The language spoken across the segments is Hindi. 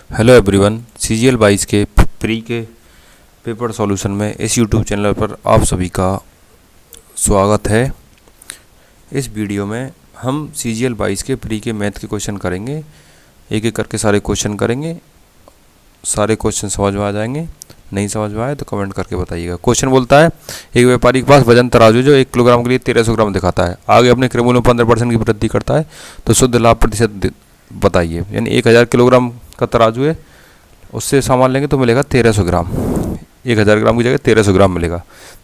हेलो एवरीवन, सीजीएल 22 के प्री के पेपर सॉल्यूशन में इस यूट्यूब चैनल पर आप सभी का स्वागत है। इस वीडियो में हम सीजीएल 22 के प्री के मैथ के क्वेश्चन करेंगे। एक एक करके सारे क्वेश्चन करेंगे। सारे क्वेश्चन समझ में आ जाएंगे। नहीं समझ में आए तो कमेंट करके बताइएगा। क्वेश्चन बोलता है, एक व्यापारी के पास वजन तराजू जो 1 किलोग्राम के लिए 1300 ग्राम दिखाता है, आगे अपने क्रय मूल्य में 15% की वृद्धि करता है, तो शुद्ध लाभ प्रतिशत बताइए। यानी 1000 किलोग्राम का तराजू है, उससे सामान लेंगे तो मिलेगा 1300 ग्राम। 1000 ग्राम की जगह 1300 ग्राम मिलेगा,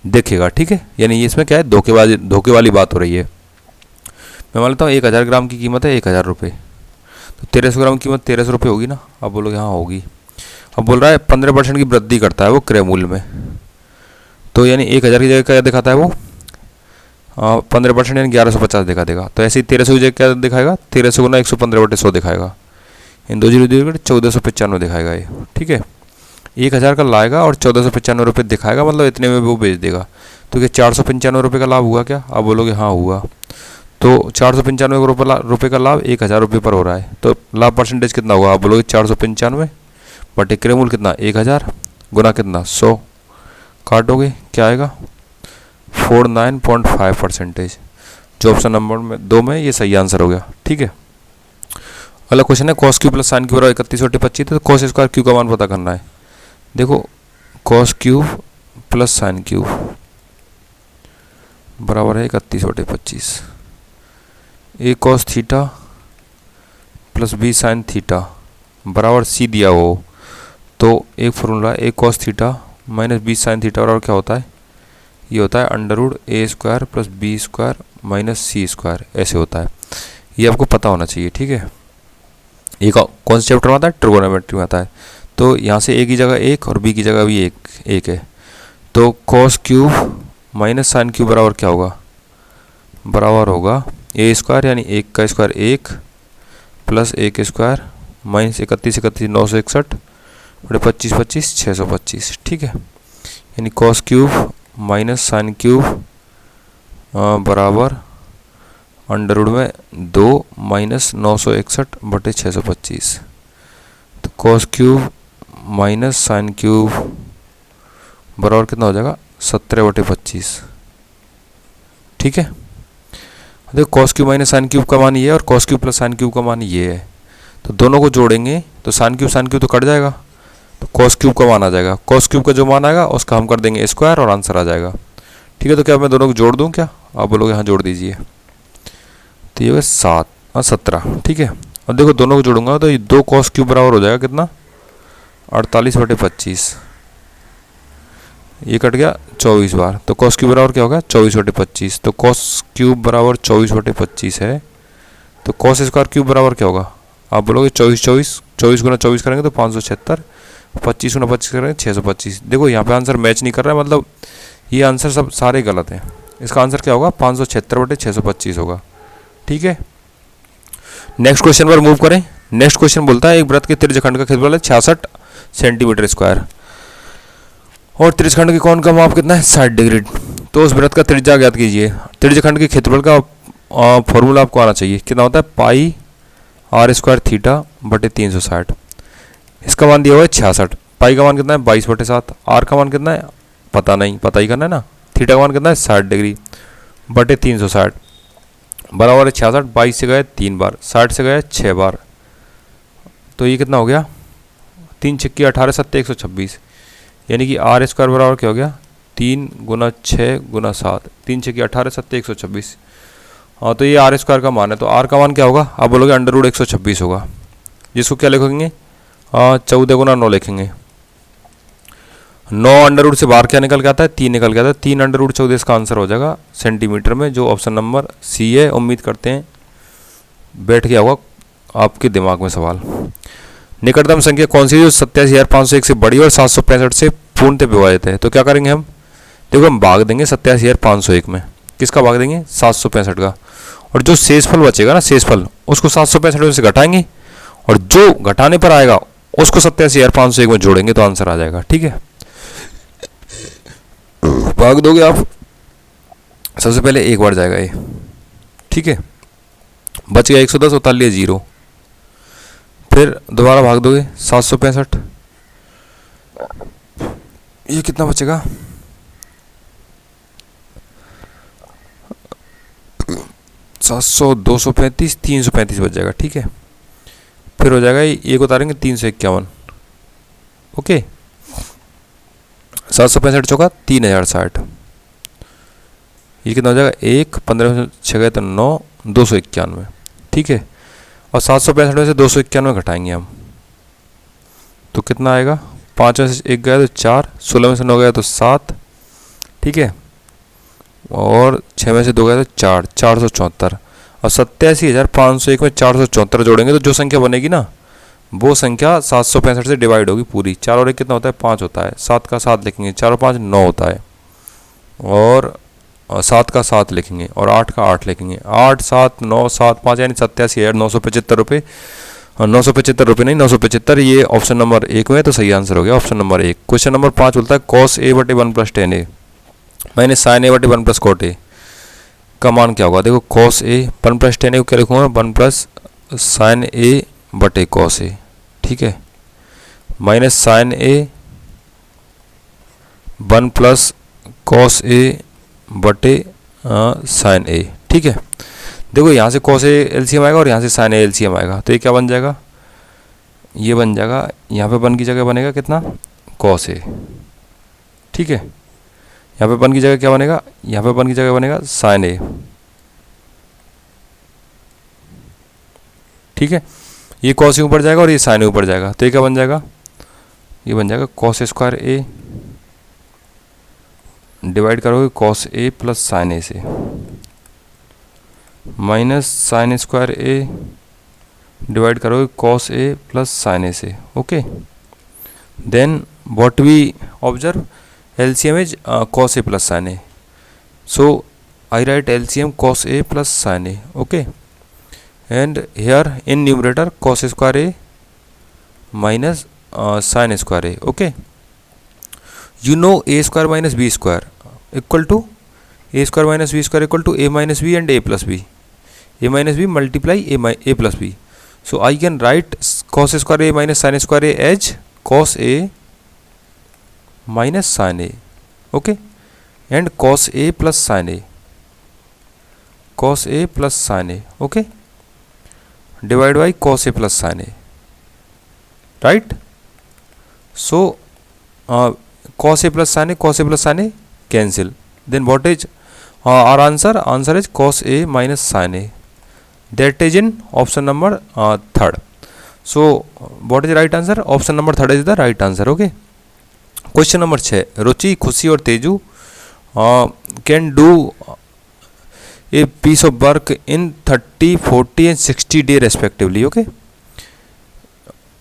देखिएगा। ठीक है, यानी ये इसमें क्या है, धोखे वाली बात हो रही है। मैं मान लेता हूँ 1000 ग्राम की कीमत है 1000 रुपये, तो 1300 ग्राम की कीमत 1300 रुपये होगी ना। अब बोलोगे हाँ होगी। अब बोल रहा है 15% की वृद्धि करता है वो क्रय मूल्य में, तो यानी 1000 की जगह क्या दिखाता है वो 15% यानी 1150 दिखा देगा। तो ऐसे ही 1300 की जगह क्या दिखाएगा, 1300 गुना 115/100 दिखाएगा। इन दो जीरो 1495 दिखाएगा ये। ठीक है, 1000 का लाएगा और 1495 रुपये दिखाएगा, मतलब इतने में वो बेच देगा। तो क्या 495 रुपये का लाभ हुआ क्या? आप बोलोगे हाँ हुआ। तो 495 रुपये का लाभ 1000 रुपये पर हो रहा है, तो लाभ परसेंटेज कितना होगा? आप बोलोगे 495 बटे क्रय मूल्य कितना 1000 गुना कितना 100, काटोगे क्या आएगा 49.5%। जो ऑप्शन नंबर में 2 में ये सही आंसर हो गया। ठीक है, अगला क्वेश्चन है, cos Q plus sine Q बराबर 31/25, तो कॉस स्क्वायर क्यू का मान पता करना है। देखो cos Q plus sine Q बराबर है 31/25। A cos theta plus B sine theta बराबर सी दिया हो, तो एक formula A cos theta minus B sine theta बराबर क्या होता है? ये होता है √a² plus B square minus C square, ऐसे होता है। ये आपको पता होना चाहिए। ठीक है, ये कौन से चैप्टर में आता है? ट्रिगोनोमेट्री में आता है। तो यहाँ से ए की जगह 1 और बी की जगह भी एक है, तो cos cube minus sine cube बराबर क्या होगा? बराबर होगा a² यानी 1 का स्क्वायर 1 प्लस 1 स्क्वायर माइनस 31 961 बटे 25 625। ठीक है, यानी cos cube minus sine cube बराबर √2 माइनस 961 बटे 625। तो cos cube minus sine cube बराबर कितना हो जाएगा 17/25। ठीक है, देखो cos cube minus sine cube का मान ये है और cos cube plus sine cube का मान ये है, तो दोनों को जोड़ेंगे तो साइन क्यूब तो कट जाएगा, तो कॉस क्यूब का मान आ जाएगा। कॉस क्यूब का जो मान आएगा उसका हम कर देंगे स्क्वायर और आंसर आ जाएगा। ठीक है, तो क्या मैं दोनों को जोड़ दूं क्या? आप बोलोगे हाँ जोड़ दीजिए। तो ये होगा 17। ठीक है, और देखो दोनों को जोड़ूंगा तो ये 2 कॉस क्यूब बराबर हो जाएगा कितना 48/25। ये कट गया 24 बार, तो कॉस क्यूब बराबर क्या होगा 24/25। तो कॉस क्यूब बराबर 24/25 है, तो कॉस स्क्वायर क्यूब बराबर क्या होगा? आप बोलोगे 24 गुना 24 करेंगे तो 576, 25 गुना 25 करेंगे 625। देखो यहाँ पे आंसर मैच नहीं कर रहा है, मतलब ये आंसर सब सारे गलत हैं। इसका आंसर क्या होगा 576/625 होगा। ठीक है, नेक्स्ट क्वेश्चन पर मूव करें। नेक्स्ट क्वेश्चन बोलता है, एक वृत्त के त्रिज्यखंड का क्षेत्रफल है 66 सेंटीमीटर स्क्वायर और त्रिज्यखंड के कोण का माप कितना है 60 डिग्री। तो उस वृत्त का त्रिज्या ज्ञात कीजिए। त्रिज्यखंड के क्षेत्रफल का फॉर्मूला आपको आना चाहिए। कितना होता है पाई r² थीटा बटे 360। इसका मान दिया हुआ है 66। पाई का मान कितना है 22/7। आर का मान कितना है पता नहीं, पता ही करना है ना। थीटा का मान कितना है 60 डिग्री बटे 360 बराबर है 66। 22 से गए 3 बार, 60 से गए 6 बार, तो ये कितना हो गया 3 छक्की 18 7 126। यानी कि r² बराबर क्या हो गया 3 गुना 6 गुना 7, 3 छक्की 18 7 126। हाँ, तो ये r² का मान है, तो r का मान क्या होगा? आप बोलोगे √126 होगा, जिसको क्या लिखेंगे 14 गुना 9 लिखेंगे। 9 अंडर से बाहर क्या निकल के आता है 3 निकल के आता है, 3 √14 इसका आंसर हो जाएगा सेंटीमीटर में, जो ऑप्शन नंबर सी है। उम्मीद करते हैं बैठ गया होगा आपके दिमाग में सवाल। निकटतम संख्या कौन सी है जो 87,501 से बड़ी और 765 से पूर्णतः विभाजित है? तो क्या करेंगे हम, देखो हम भाग देंगे 87,501 में। किसका भाग देंगे 765 का, और जो शेषफल बचेगा ना शेषफल उसको 765 में से घटाएंगे और जो घटाने पर आएगा उसको 87,501 में जोड़ेंगे तो आंसर आ जाएगा। ठीक है, भाग दोगे आप, सबसे पहले एक बार जाएगा ये। ठीक है, बच गया 110 उतार लिया 0, फिर दोबारा भाग दोगे 765, ये कितना बचेगा 700, 235, 335 बच जाएगा। ठीक है, फिर हो जाएगा ये को उतारेंगे 351। ओके, 765 चौका 3060, ये कितना हो जाएगा 1, 15 6 गए तो 9, 291। ठीक है, और 765 में से 291 घटाएंगे हम तो कितना आएगा, 5 में से 1 गया तो 4, 16 में से 9 गया तो 7। ठीक है, और 6 में से 2 गया तो 4, 474। और 87,501 में 474 जोड़ेंगे तो जो संख्या बनेगी ना वो संख्या 765 से डिवाइड होगी पूरी। 4 और 1 कितना होता है, 5 होता है। 7 का 7 लिखेंगे, 4 और 5 9 होता है, और 7 का 7 लिखेंगे और 8 का 8 लिखेंगे। 8 7 9 7 5 यानी 87,975 रुपये। 975 रुपये नहीं, 975, ये ऑप्शन नंबर 1 में है तो सही आंसर हो गया ऑप्शन नंबर 1। क्वेश्चन नंबर 5 बोलता है cos a बटे 1 plus tan a minus sin a बटे 1 प्लस cot a का मान क्या होगा। देखो cos a 1 plus tan a को क्या लिखूंगा, 1 प्लस sin a बटे cos a। ठीक है, minus sin a 1 plus cos a बटे sin a। ठीक है, देखो यहाँ से cos a एलसीएम आएगा और यहाँ से sin a एलसीएम आएगा तो ये क्या बन जाएगा, ये बन जाएगा, यहाँ पे 1 की जगह बनेगा कितना, cos a। ठीक है, यहाँ पे 1 की जगह क्या बनेगा, यहाँ पे 1 की जगह बनेगा sin a। ठीक है, ये cos a ऊपर जाएगा और ये sin a ऊपर जाएगा तो ये क्या बन जाएगा, ये बन जाएगा cos स्क्वायर a डिवाइड करोगे cos a plus sin a से, minus sin square a divide करोगे cos a plus sin a से। Okay, then what we observe, LCM is cos a plus sin a, so I write LCM cos a plus sin a। Okay, and here in numerator cos square a minus sin square a। Okay, you know a square minus b square equal to a square minus b square equal to a minus b and a plus b, a minus b multiply a plus b, so I can write cos square a minus sin square a as cos a minus sin a। okay, and cos a plus sin a, cos a plus sin a, okay, divide by cos a plus sin a, right। so cos a plus sin a, cos a plus sin a cancel, then what is our answer, answer is cos a minus sin a, that is in option number 3rd। so what is the right answer, option number 3rd is the right answer। okay, question number 6, Ruchi Khushi और Teju can do a piece of work in 30 40 and 60 day respectively। okay,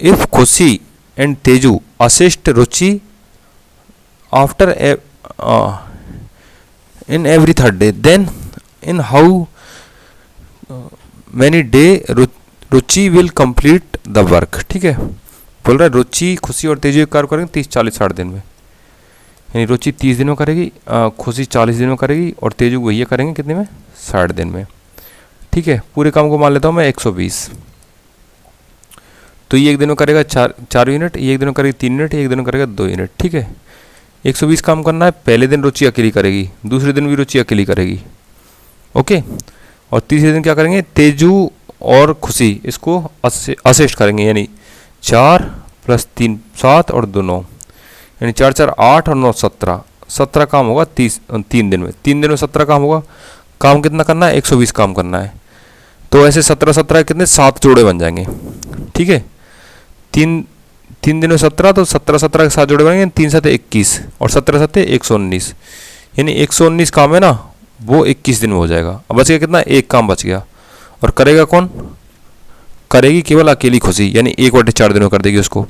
if Khushi and Teju assist Ruchi after in every 3rd day, then in how many day Ruchi will complete the work। ठीक है, बोल रहा है रुचि खुशी और तेजू कार्य करेंगे 30 40 60 दिन में, यानी रुचि 30 दिन में करेगी, खुशी 40 दिन में करेगी और तेजू वही करेंगे कितने में, 60 दिन में। ठीक है, पूरे काम को मान लेता हूँ मैं 120, तो ये एक दिन में करेगा 4 यूनिट, ये एक दिन में करेगी 3 यूनिट, एक दिन में करेगा 2 यूनिट। ठीक है, 120 काम करना है। पहले दिन रुचि अकेली करेगी, दूसरे दिन भी रुचि अकेली करेगी। ओके, और तीसरे दिन क्या करेंगे, तेजू और खुशी इसको असिस्ट करेंगे, यानी 4 + 3 7 और 2 9, यानी 4 4 8 और 9 17, 17 काम होगा 3 दिन में। 3 दिन में 17 काम होगा। काम कितना करना है, 120 काम करना है। तो ऐसे 17 17 कितने 7 जोड़े बन जाएंगे। ठीक है, 3 दिन में 17, तो 17 17 के 7 जोड़े बनेंगे, 3 7 21 और 17 7 119, यानी 119 काम है ना, वो 21 दिन में हो जाएगा। अब बच गया कितना, एक काम बच गया। और करेगा कौन, करेगी केवल अकेली खुशी, यानी 1/4 दिन में कर देगी उसको।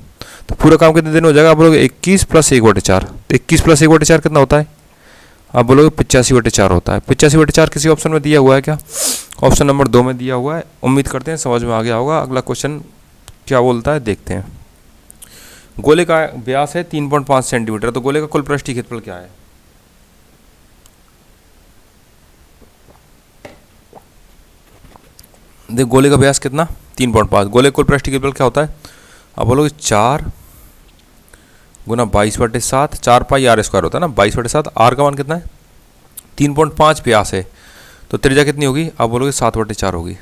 तो पूरा काम कितने दिन हो जाएगा, आप बोलोगे 21 + 1/4, तो 21 + 1/4 कितना होता है, आप बोलोगे 85/4 होता है। 85/4 किसी ऑप्शन में दिया हुआ है क्या, ऑप्शन नंबर 2 में दिया हुआ है। उम्मीद करते हैं समझ में आ गया होगा। अगला क्वेश्चन क्या बोलता है देखते हैं। गोले का व्यास है 3.5 सेंटीमीटर, तो गोले का कुल पृष्ठीय क्षेत्रफल क्या है। देख, गोले का व्यास कितना 3.5। गोले कुल पृष्ठीय बल क्या होता है? अब बोलोगे 4 गुना 22/7, 4 पाई आर स्क्वायर होता है ना, 22/7। आर का मान कितना है? 3.5 व्यास है, तो त्रिज्या कितनी होगी? आप बोलोगे 7/4 होगी,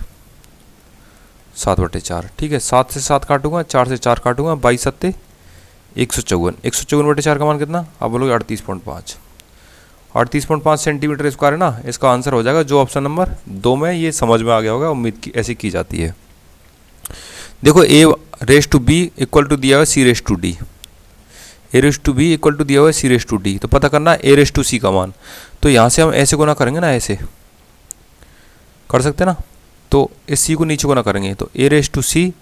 7/4। ठीक है, 7 से 7 काटूंगा, 4 से 4 काटूंगा, 22 सत्ते 154, 154/4 का मान कितना? आप बोलोगे 38.5। 38.5 सेंटीमीटर स्क्वायर है ना, इसका आंसर हो जाएगा जो ऑप्शन नंबर 2 में। ये समझ में आ गया होगा, उम्मीद की ऐसी की जाती है। देखो a⁻b इक्वल टू दिया हुआ c⁻d, a⁻b इक्वल टू दिया हुआ c⁻d, तो पता करना a⁻c का मान। तो यहाँ से हम ऐसे गुना करेंगे ना, ऐसे कर सकते हैं ना, तो इस c को नीचे गुना करेंगे तो a⁻c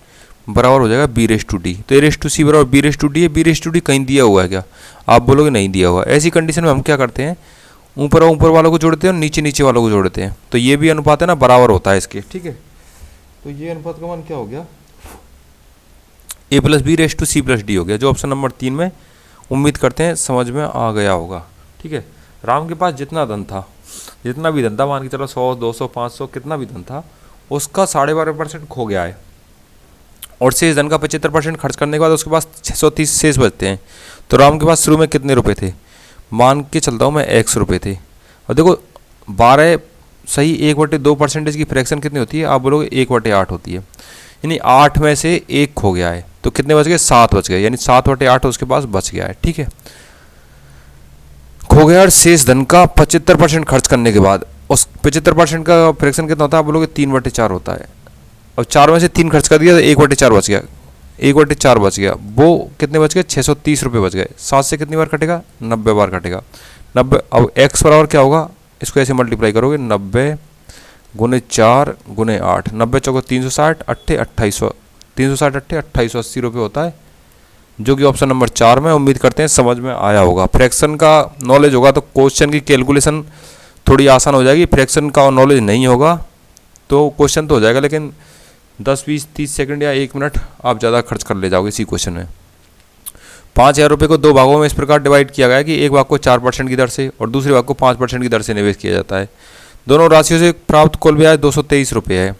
बराबर हो जाएगा b⁻d। तो a⁻c बराबर b⁻d है। b⁻d कहीं दिया हुआ है क्या? आप बोलोगे नहीं दिया हुआ। ऐसी कंडीशन में हम क्या करते हैं, ऊपर ऊपर वालों को जोड़ते हैं और नीचे नीचे वालों को जोड़ते हैं, तो ये भी अनुपात है ना, बराबर होता है इसके। ठीक है, तो ये अनुपात का मान क्या हो गया? a+b⁻c+d हो गया, जो ऑप्शन नंबर 3 में। उम्मीद करते हैं समझ में आ गया होगा। ठीक है, राम के पास जितना धन था, जितना भी धन था, मान के चलो 100, 200, 500, कितना भी धन था, उसका 12.5% खो गया है, और शेष धन का 75% खर्च करने के बाद उसके पास 630 शेष बचते हैं। तो राम के पास शुरू में कितने रुपए थे? मान के चलता हूँ मैं 100 रुपये थे। और देखो 12 सही 1/2% की फ्रैक्शन कितनी होती है? आप बोलोगे 1/8 होती है, यानी 8 में से 1 खो गया है, तो कितने बच गए? 7 बच गए, यानी 7/8 उसके पास बच गया है। ठीक है, खो गया और शेष धन का 75% खर्च करने के बाद उस 75% का फ्रैक्शन कितना होता है? आप बोलोगे 3/4 होता है। अब 4 में से 3 खर्च कर दिया तो 1/4 बच गया, 1/4 बच गया। वो कितने बच गए? 630 रुपये बच गए। 7 से कितनी बार कटेगा? 90 बार कटेगा। 90। अब x बराबर क्या होगा? इसको ऐसे मल्टीप्लाई करोगे, 90 गुने 4 गुने 8, 90 चौको 360, 2800, 360 2880 रुपये होता है, जो कि ऑप्शन नंबर 4 में। उम्मीद करते हैं समझ में आया होगा। फ्रैक्शन का नॉलेज होगा तो क्वेश्चन की कैलकुलेशन थोड़ी आसान हो जाएगी। फ्रैक्शन का नॉलेज नहीं होगा तो क्वेश्चन तो हो जाएगा, लेकिन 10, 20, 30 सेकंड या 1 मिनट आप ज़्यादा खर्च कर ले जाओगे इसी क्वेश्चन में। 5000 रुपये को 2 भागों में इस प्रकार डिवाइड किया गया है कि एक भाग को 4% की दर से और दूसरे भाग को 5% की दर से निवेश किया जाता है। दोनों राशियों से प्राप्त कुल ब्याज 223 रुपये है।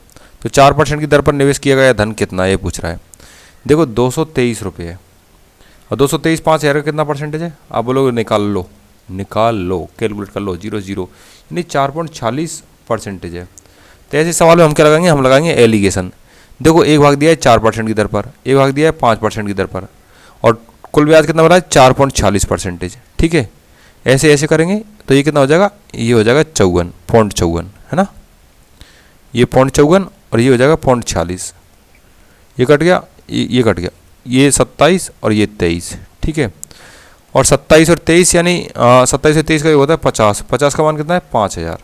तो 4% की दर पर निवेश किया गया धन कितना है, ये पूछ रहा है। देखो 223 रुपये है और 223 5000 का कितना परसेंटेज है? आप बोलोगे निकाल लो, कैलकुलेट कर लो, 0 यानी 4.46% है। तो ऐसे सवाल में हम क्या लगाएंगे? हम लगाएंगे एलिगेशन। देखो एक भाग दिया है 4% की दर पर, एक भाग दिया है 5% की दर पर, और कुल ब्याज कितना बना है? 4.46%। ठीक है, ऐसे ऐसे करेंगे तो ये कितना हो जाएगा? ये हो जाएगा 54.54, है ना, ये 0.54 और ये हो जाएगा 0.46। ये कट गया, ये कट गया, ये 27 और ये 23। ठीक है, और 27 और 23 यानी 27 और 23 का ये होता है 50। 50 का मान कितना है? 5000।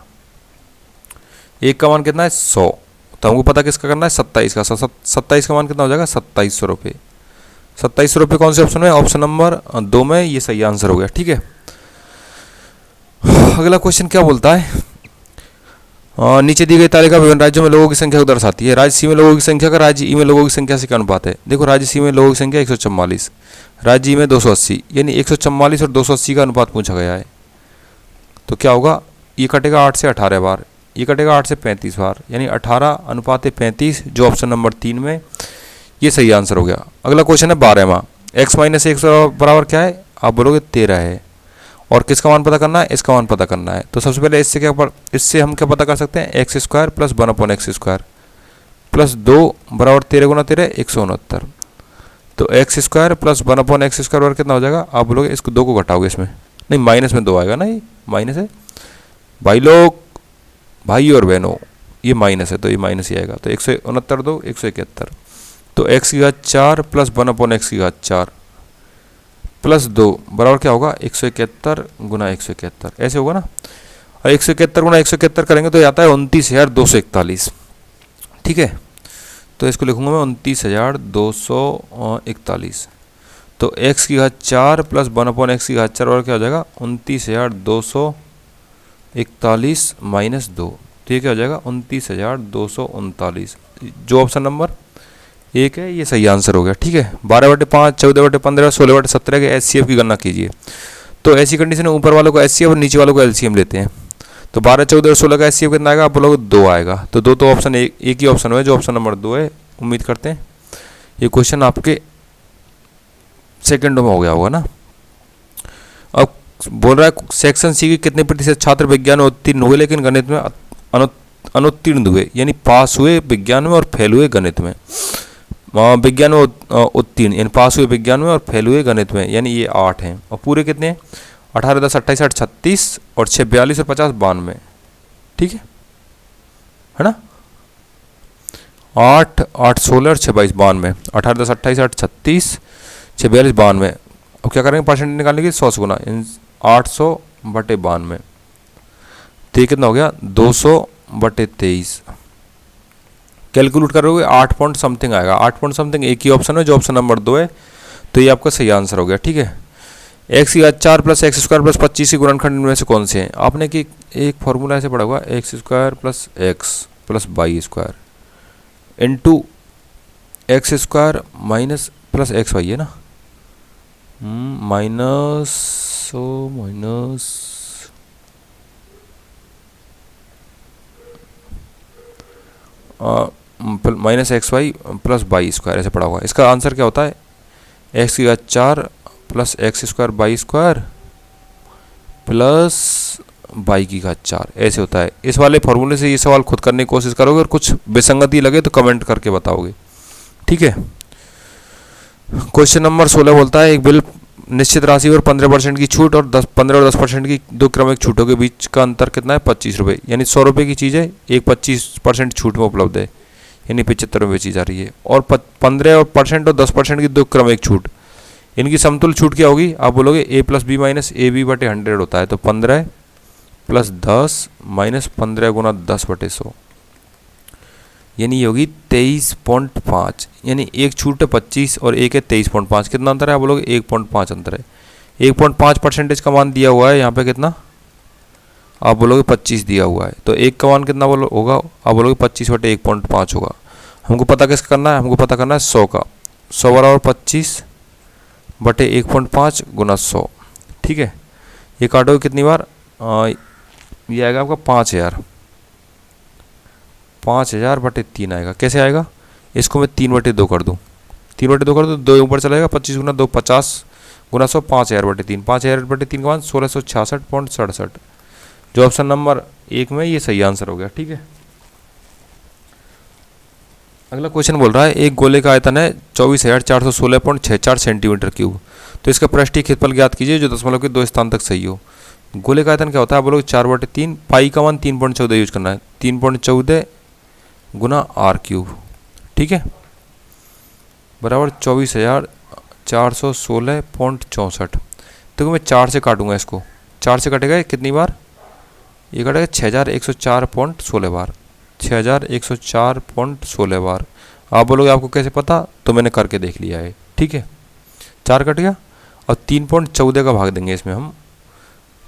एक का मान कितना है? 100। तो हमको पता किसका करना है? 27 का। 27 का मान कितना हो जाएगा? 2700 रुपये। 2700 रुपये कौन से ऑप्शन में? ऑप्शन नंबर 2 में। ये सही आंसर हो गया। ठीक है, अगला क्वेश्चन क्या बोलता है? नीचे दी गई तालिका विभिन्न राज्यों में लोगों की संख्या को दर्शाती है। राज्य सी में लोगों की संख्या का राज्य ई में लोगों की संख्या से क्या अनुपात है? देखो राज्य सी में लोगों की संख्या 144, राज्य ई में 280, यानी 144 और 280 का अनुपात पूछा गया है। तो क्या होगा? ये कटेगा 8 से 18 बार, ये कटेगा 8 से 35 बार, यानी 18:35, जो ऑप्शन नंबर 3 में। ये सही आंसर हो गया। अगला क्वेश्चन है 12वां। x - 1 बराबर क्या है? आप बोलोगे 13 है। और किसका मान पता करना है? इसका मान पता करना है। तो सबसे पहले इससे हम क्या पता कर सकते हैं? x² + 1/x² + 2 बराबर 13 × 13 169। तो x² + 1/x² कितना हो जाएगा? आप बोलोगे इसको 2 को घटाओगे, इसमें नहीं माइनस में 2 आएगा ना, ये माइनस है भाई लोग, भाई और बहनों, ये माइनस है तो ये माइनस ही आएगा। तो 169 2 171। तो x⁴ + 1/x⁴ + 2 बराबर क्या होगा? 171 × 171, ऐसे होगा ना। और 171 × 171 करेंगे तो आता है 29,241। ठीक है, तो इसको लिखूंगा मैं 29,241। तो x⁴ + 1/x⁴ और क्या हो जाएगा? 29,241 - 2, तो ये क्या हो जाएगा? 29,239, जो ऑप्शन नंबर 1 है ये सही आंसर हो गया। ठीक है, 12/5, 14/15, 16/17 के HCF की गणना कीजिए। तो ऐसी कंडीशन में ऊपर वालों को HCF और नीचे वालों को LCM लेते हैं। तो 12, 14 और 16 का HCF कितना आएगा? आप बोलोगे 2 आएगा। तो 2 तो ऑप्शन एक ही ऑप्शन है, जो ऑप्शन नंबर 2 है, उम्मीद करते हैं ये क्वेश्चन आपके सेकंडों में हो गया होगा ना। अब बोल रहा है सेक्शन सी के कितने प्रतिशत छात्र विज्ञान में उत्तीर्ण हुए लेकिन गणित में अनुत्तीर्ण हुए, यानी पास हुए विज्ञान में और फेल हुए गणित में। विज्ञान में उत्तीर्ण यानी पास हुए विज्ञान में और फेल हुए गणित में, यानी ये 8 हैं। और पूरे कितने हैं? 18, 10, 28, 8, 36 और 6, 42 और 50, 92। ठीक है ना? 8, 8, 16 और 6, 22, 92। 18, 10, 28, 8, 36, 6, 42, 92। अब क्या करेंगे परसेंटेज निकालने के? 100 से गुना, 800 बटे 92। तो ये कितना हो गया? 200 बटे 23। कैलकुलेट करोगे 8 पॉइंट समथिंग आएगा। 8 पॉइंट समथिंग एक ही ऑप्शन है जो ऑप्शन नंबर 2 है, तो ये आपका सही आंसर हो गया। ठीक है। एक्स की घात 4 प्लस एक्स स्क्वायर प्लस 25 के गुणनखंड में से कौन से हैं? आपने कि एक फॉर्मूला ऐसे पढ़ा होगा, x square plus x plus y square into x square minus plus x y है ना, minus minus x y plus y square ऐसे पड़ा हुआ है। इसका आंसर क्या होता है? एक्स की घात 4 plus x square y square plus y की घात 4 ऐसे होता है। इस वाले फॉर्मूले से ये सवाल खुद करने की कोशिश करोगे और कुछ विसंगति लगे तो कमेंट करके बताओगे। ठीक है। क्वेश्चन नंबर 16 बोलता है एक बिल निश्चित राशि और 15% की छूट और 15 और 10% की दो क्रमिक छूटों के बीच का अंतर कितना है? 25 रुपये। यानी 100 रुपये की चीज़ है, एक 25% छूट में उपलब्ध है, यानी 75 रुपये बेची जा रही है। और 15% और 10% की दो क्रमिक छूट, इनकी समतुल्य छूट क्या होगी? आप बोलोगे A plus B minus A B बटे 100 होता है। तो 15 प्लस 10 माइनस 15 गुना 10 बटे 100, यानी ये होगी 23.5। यानी एक छूट है 25 और एक है 23.5। कितना अंतर है? आप बोलोगे 1.5 अंतर है। 1.5% का मान दिया हुआ है यहाँ पे कितना? आप बोलोगे 25 दिया हुआ है, तो एक का मान कितना होगा? आप बोलोगे 25 बटे 1.5 होगा। हमको पता किसका करना है? हमको पता करना है 100 का। 100 बराबर 25 बटे 1.5 गुना 100। ठीक है। ये काटोगे कितनी बार? ये आएगा आपका 5000। 5000 बटे 3 आएगा। कैसे आएगा? इसको मैं 3 बटे 2 कर दूँ। 3 बटे 2 कर दूँ, 2 ऊपर चलेगा, 25 गुना 2 50 गुना 100, 5000 बटे 3। 5000 बटे 3 का मान 1666.67, जो ऑप्शन नंबर 1 में ये सही आंसर हो गया। ठीक है। अगला क्वेश्चन बोल रहा है एक गोले का आयतन है 24,416.64 सेंटीमीटर क्यूब, तो इसका पृष्ठीय क्षेत्रफल ज्ञात कीजिए जो दशमलव के 2 स्थान तक सही हो। गोले का आयतन क्या होता है? आप बोलोगे 4/3। पाई का मान 3.14 यूज करना है। 3.14 गुना आर क्यूब। ठीक है, बराबर 24,416.64। तो मैं 4 से काटूंगा इसको। 4 से कटेगा कितनी बार? ये कटेगा 6,104.16 बार। 6,104.16 बार। आप बोलोगे आपको कैसे पता? तो मैंने करके देख लिया है। ठीक है, 4 कट गया और 3.14 का भाग देंगे इसमें हम।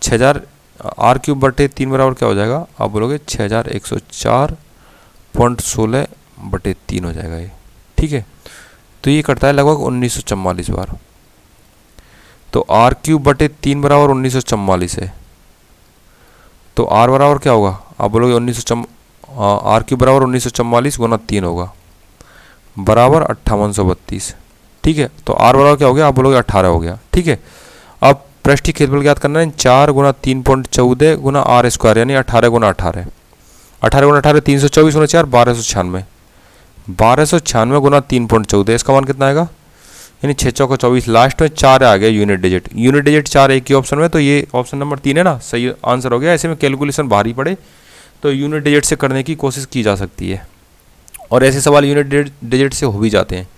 6,000 आर क्यूब बटे 3 बराबर क्या हो जाएगा? आप बोलोगे 6,104.16 बटे 3 हो जाएगा ये। ठीक है, तो ये करता है लगभग 1944 बार। तो आर क्यूब बटे 3 बराबर 1944 है। तो आर बराबर क्या होगा? आप बोलोगे आर क्यूब बराबर 1944 गुना 3 होगा, बराबर 5832। ठीक है, तो आर बराबर क्या हो गया? आप बोलोगे 18 हो गया। ठीक है, अब पृष्ठीय क्षेत्रफल ज्ञात करना है। 4 गुना 3.14 गुना आर स्क्वायर, यानी 18 गुना 18। 18 गुना 18 324 गुना 4 1296। 1296 गुना 3.14, इसका मान कितना आएगा? यानी 6 चौका 24। लास्ट में 4 आ गया यूनिट डिजिट। यूनिट डिजिट 4 एक ही ऑप्शन में, तो ये ऑप्शन नंबर 3 है ना, सही आंसर हो गया। ऐसे में कैलकुलेशन भारी पड़े तो यूनिट डिजिट से करने की कोशिश की जा सकती है, और ऐसे सवाल यूनिट डिजिट से हो भी जाते हैं।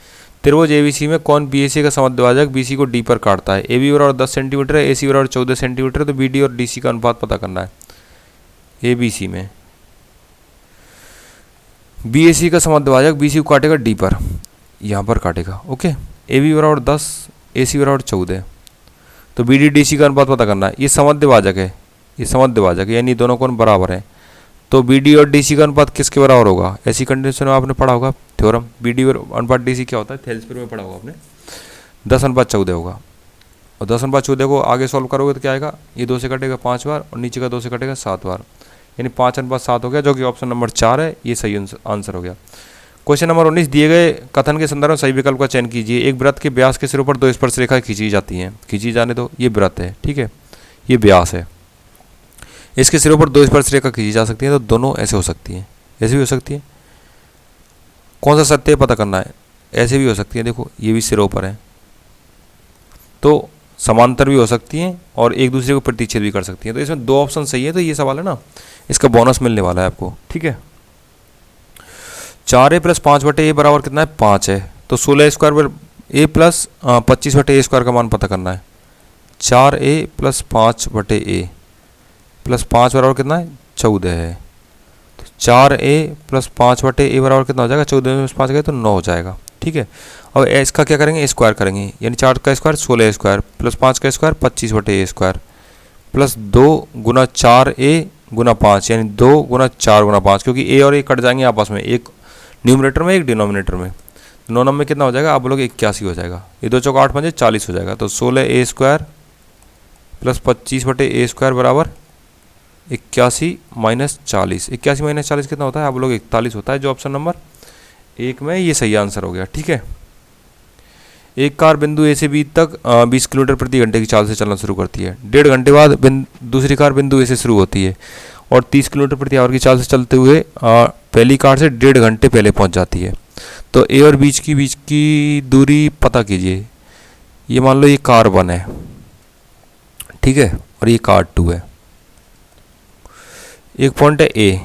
त्रिभुज एबीसी में कौन बीएसी का समद्विभाजक बीसी को डी पर काटता है? ए बी बराबर 10 सेंटीमीटर है, एसी बराबर 14 सेंटीमीटर है, तो बीडी और डीसी का अनुपात पता करना है। एबीसी में बीएसी का समद्विभाजक बीसी को काटेगा डी पर, यहाँ पर काटेगा। ओके, ए बी बराबर 10, एसी बराबर 14, तो बीडी डीसी का अनुपात पता करना है। ये समद्विभाजक है, ये समद्विभाजक है, यानी दोनों कोण बराबर हैं। तो बीडी और डीसी का अनुपात किसके बराबर होगा? ऐसी कंडीशन में आपने पढ़ा होगा थ्योरम, बीडी अनुपात डीसी क्या होता है? थेल्सपियर में पढ़ा होगा आपने। 10:14 होगा, और 10:14 को आगे सॉल्व करोगे तो क्या आएगा? ये 2 से कटेगा 5 बार और नीचे का 2 से कटेगा 7 बार, यानी 5:7 हो गया, जो कि ऑप्शन नंबर 4 है, ये सही आंसर हो गया। क्वेश्चन नंबर 19, दिए गए कथन के संदर्भ में सही विकल्प का चयन कीजिए। एक वृत्त के व्यास के सिरों पर 2 स्पर्श रेखा खींची जाती हैं। खींची जाने दो, ये वृत्त है, ठीक है, ये व्यास है, इसके सिरों पर 2 स्पर्श रेखा खींची जा सकती है, तो दोनों ऐसे हो सकती हैं, ऐसे भी हो सकती है। कौन सा सत्य पता करना है, ऐसे भी हो सकती है, देखो ये भी सिरों पर है, तो समांतर भी हो सकती हैं और एक दूसरे को प्रतिच्छेद भी कर सकती हैं। तो इसमें 2 ऑप्शन सही है, तो ये सवाल है ना, इसका बोनस मिलने वाला है आपको, ठीक है। 4a + 5/a बराबर कितना है, 5 है, तो 16 स्क्वायर पर a + 25/a स्क्वायर का मान पता करना है। 4a + 5/a + 5 बराबर कितना है, 14 है। तो 4a + 5/a बराबर कितना हो जाएगा, 14 में 5 गए तो 9 हो जाएगा, ठीक है। अब इसका क्या करेंगे, स्क्वायर करेंगे, यानी 4 का स्क्वायर 16 स्क्वायर + 5 का स्क्वायर 25/a स्क्वायर + 2 × 4a × 5, यानी 2 × 4 × 5, क्योंकि a और a कट जाएंगे आपस में, एक न्यूमरेटर में एक डिनोमिनेटर में। 9 नंबर कितना हो जाएगा, आप बोलोगे 81 हो जाएगा। ये 2 चौका 8 5 40 हो जाएगा। तो 16a स्क्वायर + 25/a स्क्वायर बराबर 81 - 40। 81 - 40 कितना होता है, आप बोलोगे 41 होता है, जो ऑप्शन नंबर 1 में ये सही आंसर हो गया, ठीक है। एक कार बिंदु ए से बी तक 20 किलोमीटर प्रति घंटे की चाल से चलना शुरू करती है। 1.5 घंटे बाद दूसरी कार बिंदु ए से शुरू होती है और 30 किलोमीटर प्रति आवर की चाल से चलते हुए पहली कार से 1.5 घंटे पहले पहुंच जाती है। तो ए और बीच की दूरी पता कीजिए। ये मान लो ये कार 1 है, ठीक है, और ये कार 2 है। एक पॉइंट है ए,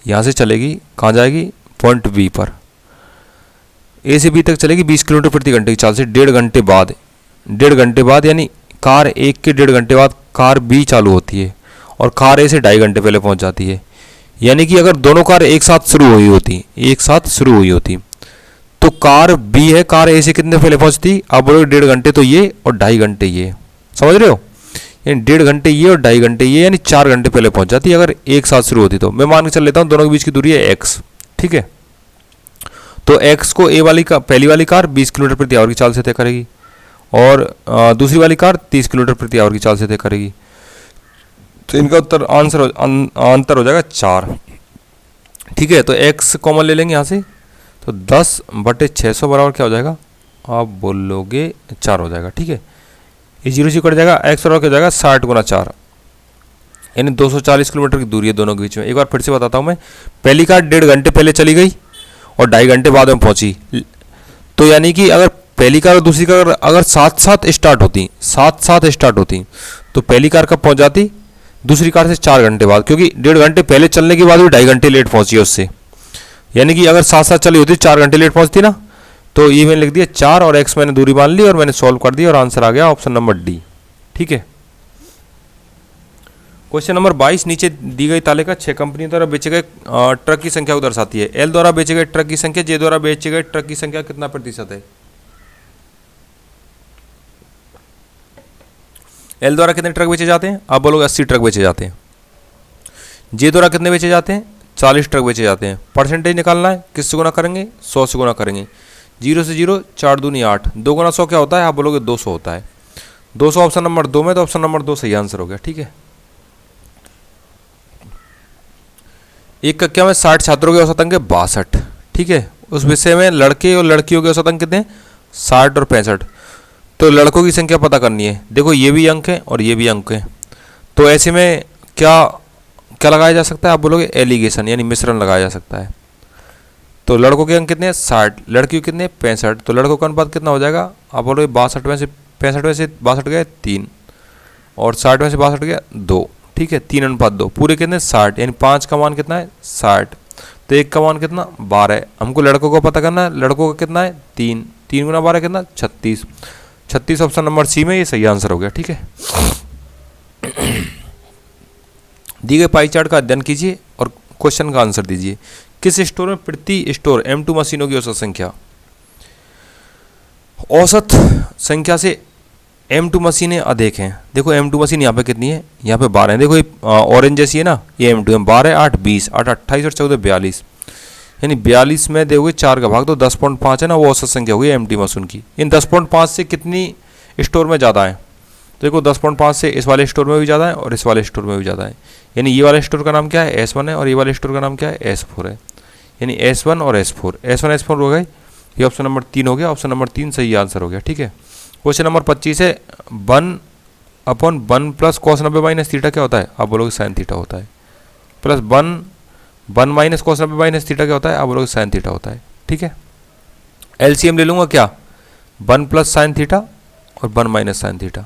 यहाँ से चलेगी, कहाँ जाएगी, पॉइंट बी पर। ए से बी तक चलेगी 20 किलोमीटर प्रति घंटे की चाल से 1.5 घंटे बाद। 1.5 घंटे बाद यानी कार 1 के 1.5 घंटे बाद कार बी चालू होती है और कार ए से 2.5 घंटे पहले पहुंच जाती है। यानी कि अगर दोनों कार एक साथ शुरू हुई होती तो कार बी है, कार ए से कितने पहले पहुंचती, आप बोलोगे 1.5 घंटे तो ये और 2.5 घंटे ये, समझ रहे हो, यानी 1.5 घंटे ये और 2.5 घंटे ये, यानी 4 घंटे पहले पहुंच जाती है अगर एक साथ शुरू होती। तो मैं मान के चल लेता हूँ दोनों के बीच की दूरी है x, ठीक है। तो x को पहली वाली कार 20 किलोमीटर प्रति आवर की चाल से तय करेगी और दूसरी वाली कार 30 किलोमीटर प्रति आवर की चाल से तय करेगी। तो इनका अंतर हो जाएगा 4, ठीक है। तो x कॉमन ले लेंगे यहाँ से, तो 10/600 बराबर क्या हो जाएगा, आप बोलोगे 4 हो जाएगा, ठीक है। ये 0 से कट जाएगा, x बराबर क्या हो जाएगा 60 × 4, यानी 240 किलोमीटर की दूरी है दोनों के बीच में। एक बार फिर से बताता हूँ मैं, पहली कार 1.5 घंटे पहले चली गई और 2.5 घंटे बाद में पहुंची। तो यानी कि अगर पहली कार और दूसरी कार अगर साथ साथ स्टार्ट होती तो पहली कार कब पहुंच जाती, दूसरी कार से 4 घंटे बाद, क्योंकि 1.5 घंटे पहले चलने के बाद भी 2.5 घंटे लेट पहुंची है उससे। यानी कि अगर साथ साथ चली होती 4 घंटे लेट पहुंचती ना। तो ये मैंने लिख दिया 4 और x मैंने दूरी मान ली और मैंने सॉल्व कर दिया और आंसर आ गया ऑप्शन नंबर डी, ठीक है। क्वेश्चन नंबर 22, नीचे दी गई तालिका 6 कंपनियों द्वारा बेचे गए ट्रक की संख्या को दर्शाती है। एल द्वारा बेचे गए ट्रक की संख्या, जे द्वारा बेचे गए ट्रक की संख्या कितना प्रतिशत है। एल द्वारा कितने ट्रक बेचे जाते हैं, आप बोलोगे 80 ट्रक बेचे जाते हैं। जे द्वारा कितने बेचे जाते हैं, 40 ट्रक बेचे जाते हैं। परसेंटेज निकालना है, किससे गुना करेंगे, 100 से गुना करेंगे। 0 से 0, 4 दूनी 8, 2 × 100 क्या होता है, आप बोलोगे 200 होता है। 200 ऑप्शन नंबर 2 में, तो ऑप्शन नंबर 2 सही आंसर हो गया, ठीक है। एक कक्षा में 60 छात्रों के औसत अंक 62, ठीक है। उस विषय में लड़के और लड़कियों के औसत अंक कितने, 60 और 65। तो लड़कों की संख्या पता करनी है। देखो ये भी अंक है और ये भी अंक है, तो ऐसे में क्या लगाया जा सकता है, आप बोलोगे एलिगेशन, यानी मिश्रण लगाया जा सकता है। तो लड़कों के अंक कितने हैं, 60, लड़कियों कितने 65। तो लड़कों का अनुपात कितना हो जाएगा, आप बोलोगे 65 में से 62 गए 3 और 60 में से 62 गया 2, ठीक है। 3:2, पूरे कितने 60, यानी 5 का मान कितना है 60, तो 1 का मान कितना 12। हमको लड़कों को पता करना है, लड़कों का कितना है 3 × 12 कितना 36 ऑप्शन नंबर सी में ये सही आंसर हो गया, ठीक है। दी गए पाई चार्ट का अध्ययन कीजिए और क्वेश्चन का आंसर दीजिए। किस स्टोर में प्रति स्टोर M2 मशीनों की औसत संख्या से M2 मशीनें अधिक हैं। देखो M2 मशीन यहाँ पे कितनी है, यहाँ पे 12 है। देखो ये ऑरेंज जैसी है ना, ये M2 है। 12, 8, 20, 8, 28 और 14, 42, यानी 42 में देखोगे 4 का भाग, तो 10.5 है ना, वो औसत संख्या होगी M2 मशीन की। इन 10.5 से कितनी स्टोर में ज़्यादा है, देखो 10.5 से इस वाले स्टोर में भी ज़्यादा है और इस वाले स्टोर में भी ज़्यादा है। यानी ये वाले स्टोर का नाम क्या है, S1 है और ये वाले स्टोर का नाम क्या है, S4 है। यानी S1 और S4, S1 S4 हो गए, ये ऑप्शन नंबर 3 हो गया, ऑप्शन नंबर 3 सही आंसर हो गया। ठीक है, क्वेश्चन नंबर 25 है 1/1 प्लस कॉस 90 माइनस थीटा क्या होता है? आप बोलोगे साइन थीटा होता है। Plus 1 minus cos 90 minus theta क्या होता है? आप बोलोगे साइन थीटा होता है। ठीक है, एलसीएम ले लूंगा क्या? 1 प्लस साइन थीटा और 1 माइनस साइन थीटा,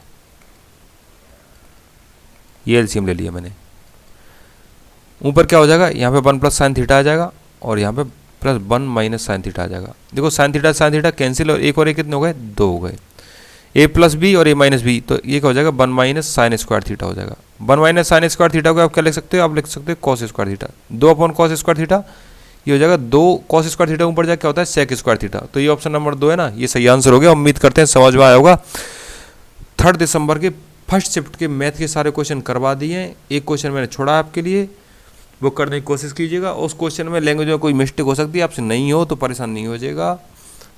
ये एलसीएम ले लिया मैंने। ऊपर क्या हो जाएगा? यहाँ पे 1 प्लस साइन थीटा आ जाएगा और यहाँ पे प्लस 1 माइनस साइन थीटा आ जाएगा। देखो साइन थीटा कैंसिल और एक कितने हो गए? 2 हो गए। ए प्लस बी और ए माइनस बी, तो ये क्या हो जाएगा? 1 माइनस साइन स्क्वायर थीटा हो जाएगा। 1 माइनस साइन स्क्वायर थीटा को आप क्या लिख सकते हो? आप लिख सकते हो cos square theta. 2 upon cos square theta, ये हो जाएगा 2 कॉस स्क्वायर थीटा ऊपर जाके क्या होता है? Sec square theta. तो ये ऑप्शन नंबर 2 है ना, ये सही आंसर हो गया। उम्मीद करते हैं समझ में आया होगा। 3 दिसंबर के फर्स्ट शिफ्ट के मैथ के सारे क्वेश्चन करवा दिए हैं। एक क्वेश्चन मैंने छोड़ा आपके लिए, वो करने की कोशिश कीजिएगा। उस क्वेश्चन में लैंग्वेज में कोई मिस्टेक हो सकती है, आपसे नहीं हो तो परेशान नहीं हो जाएगा।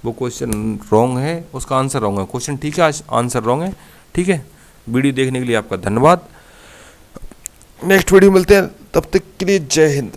वो क्वेश्चन रॉन्ग है, उसका आंसर रॉन्ग है। क्वेश्चन ठीक है, आंसर रॉन्ग है। ठीक है, वीडियो देखने के लिए आपका धन्यवाद। नेक्स्ट वीडियो मिलते हैं, तब तक के लिए जय हिंद।